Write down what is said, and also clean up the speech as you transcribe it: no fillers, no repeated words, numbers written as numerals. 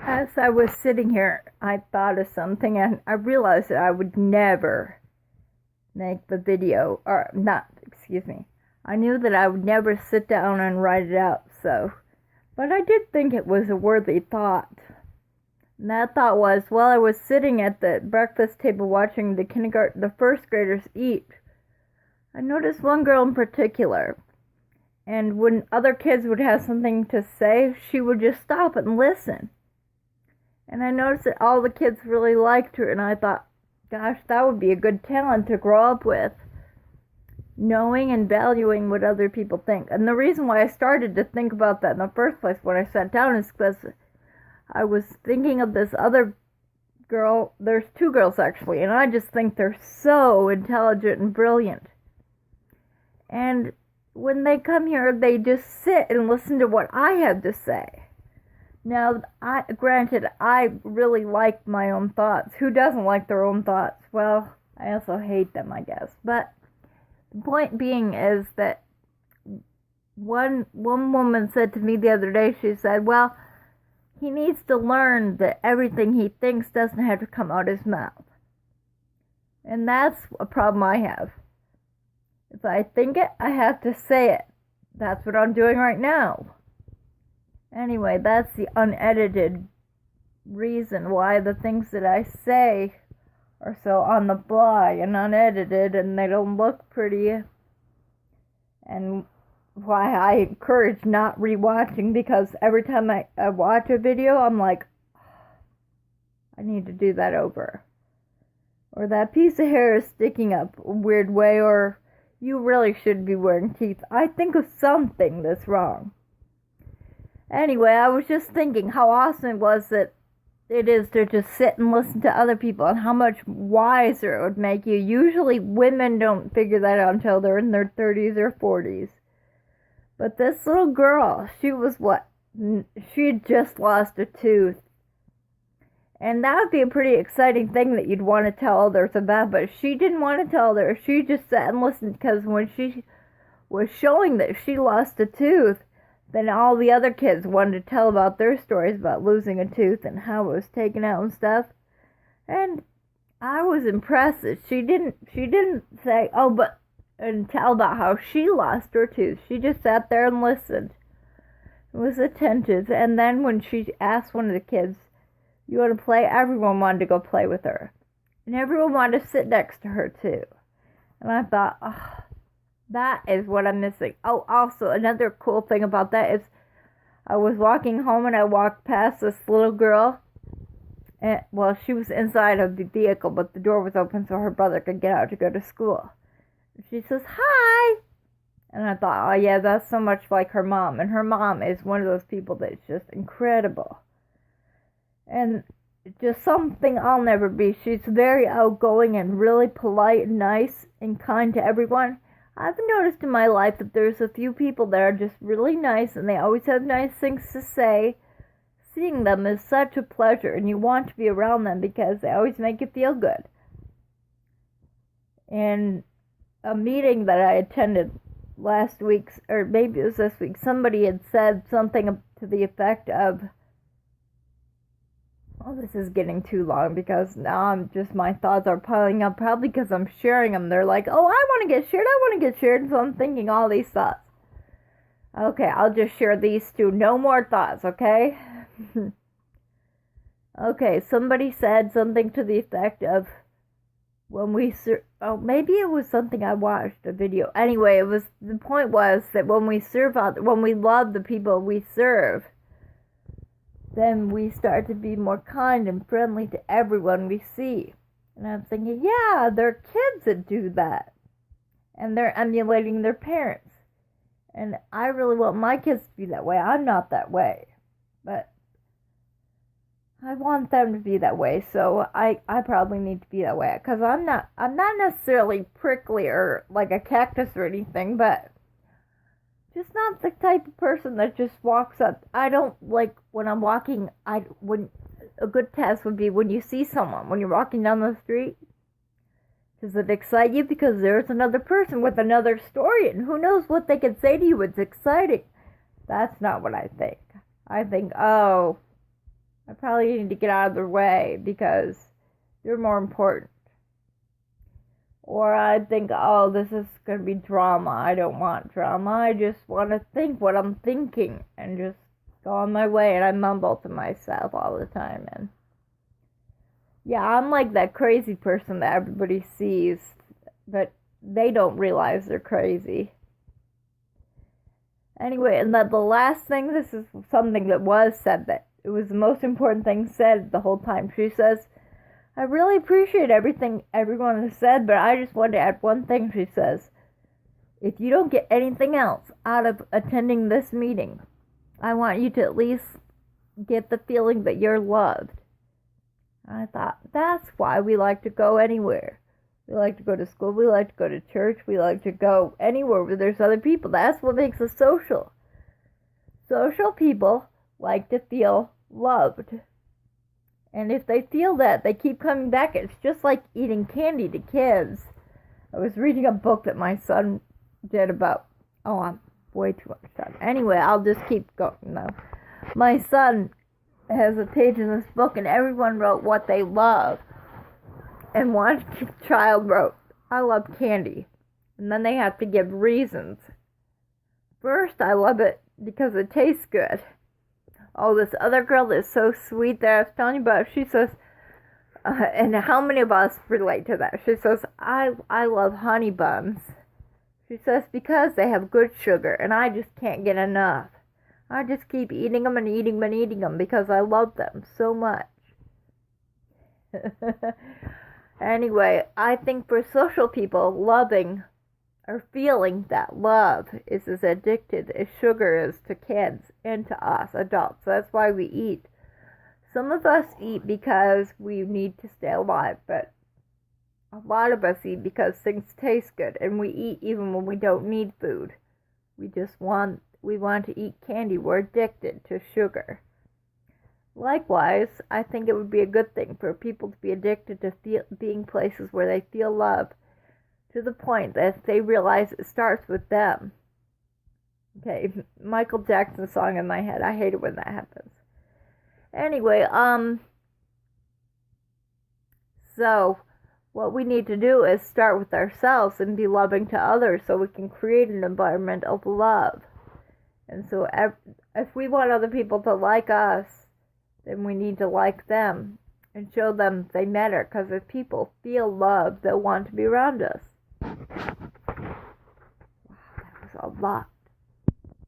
As I was sitting here, I thought of something and I realized that I would never make the video, or not, excuse me. I knew that I would never sit down and write it out, but I did think it was a worthy thought. And that thought was, while I was sitting at the breakfast table watching the first graders eat, I noticed one girl in particular. And when other kids would have something to say, she would just stop and listen. And I noticed that all the kids really liked her, and I thought, gosh, that would be a good talent to grow up with, knowing and valuing what other people think. And the reason why I started to think about that in the first place when I sat down is because I was thinking of this other girl. There's two girls, actually, and I just think they're so intelligent and brilliant. And when they come here, they just sit and listen to what I have to say. Now, granted, I really like my own thoughts. Who doesn't like their own thoughts? Well, I also hate them, I guess. But the point being is that one woman said to me the other day, she said, well, he needs to learn that everything he thinks doesn't have to come out his mouth. And that's a problem I have. If I think it, I have to say it. That's what I'm doing right now. Anyway, that's the unedited reason why the things that I say are so on the fly and unedited and they don't look pretty. And why I encourage not rewatching, because every time I watch a video, I'm like, I need to do that over. Or that piece of hair is sticking up a weird way, or you really should be wearing teeth. I think of something that's wrong. Anyway, I was just thinking how awesome it is to just sit and listen to other people and how much wiser it would make you. Usually women don't figure that out until they're in their 30s or 40s. But this little girl, she had just lost a tooth. And that would be a pretty exciting thing that you'd want to tell others about, but she didn't want to tell others. She just sat and listened, because when she was showing that she lost a tooth, then all the other kids wanted to tell about their stories about losing a tooth and how it was taken out and stuff. And I was impressed that she didn't say, and tell about how she lost her tooth. She just sat there and listened. It was attentive. And then when she asked one of the kids, you want to play? Everyone wanted to go play with her. And everyone wanted to sit next to her too. And I thought, that is what I'm missing. Oh, also, another cool thing about that is I was walking home and I walked past this little girl. And, well, she was inside of the vehicle, but the door was open so her brother could get out to go to school. She says, hi! And I thought, oh yeah, that's so much like her mom. And her mom is one of those people that's just incredible. And just something I'll never be. She's very outgoing and really polite and nice and kind to everyone. I've noticed in my life that there's a few people that are just really nice and they always have nice things to say. Seeing them is such a pleasure, and you want to be around them because they always make you feel good. In a meeting that I attended last week, or maybe it was this week, somebody had said something to the effect of, oh, this is getting too long because now my thoughts are piling up, probably because I'm sharing them. They're like, oh, I want to get shared, so I'm thinking all these thoughts. Okay, I'll just share these two. No more thoughts, okay? Okay, somebody said something to the effect of, maybe it was something I watched, a video. Anyway, the point was that when we love the people we serve, then we start to be more kind and friendly to everyone we see. And I'm thinking, yeah, there are kids that do that. And they're emulating their parents. And I really want my kids to be that way. I'm not that way. But I want them to be that way. So I probably need to be that way. Because I'm not necessarily prickly or like a cactus or anything, but just not the type of person that just walks up. I don't like when I'm walking. A good test would be when you see someone when you're walking down the street. Does it excite you because there's another person with another story, and who knows what they could say to you? It's exciting. That's not what I think. I think, oh, I probably need to get out of their way because they're more important. Or I think, oh, this is going to be drama. I don't want drama. I just want to think what I'm thinking and just go on my way. And I mumble to myself all the time. And yeah, I'm like that crazy person that everybody sees, but they don't realize they're crazy. Anyway, and the last thing, this is something that was said, that it was the most important thing said the whole time. She says, I really appreciate everything everyone has said, but I just want to add one thing. She says, if you don't get anything else out of attending this meeting, I want you to at least get the feeling that you're loved. And I thought, that's why we like to go anywhere. We like to go to school, we like to go to church, we like to go anywhere where there's other people. That's what makes us social. Social people like to feel loved. And if they feel that, they keep coming back. It's just like eating candy to kids. I was reading a book that my son did about, I'm way too much time. Anyway, I'll just keep going now. My son has a page in this book, and everyone wrote what they love. And one child wrote, I love candy. And then they have to give reasons. First, I love it because it tastes good. Oh, this other girl that's so sweet that I was telling you about, she says, and how many of us relate to that? She says, I love honey buns. She says, because they have good sugar, and I just can't get enough. I just keep eating them and eating them and eating them because I love them so much. Anyway, I think for social people, loving or feeling that love is as addicted as sugar is to kids and to us adults. That's why we eat. Some of us eat because we need to stay alive, but a lot of us eat because things taste good, and we eat even when we don't need food. We want to eat candy. We're addicted to sugar. Likewise, I think it would be a good thing for people to be addicted to being places where they feel love, to the point that they realize it starts with them. Okay, Michael Jackson song in my head. I hate it when that happens. Anyway, so what we need to do is start with ourselves and be loving to others so we can create an environment of love. And so if we want other people to like us, then we need to like them and show them they matter, because if people feel love, they'll want to be around us. Wow, that was a lot.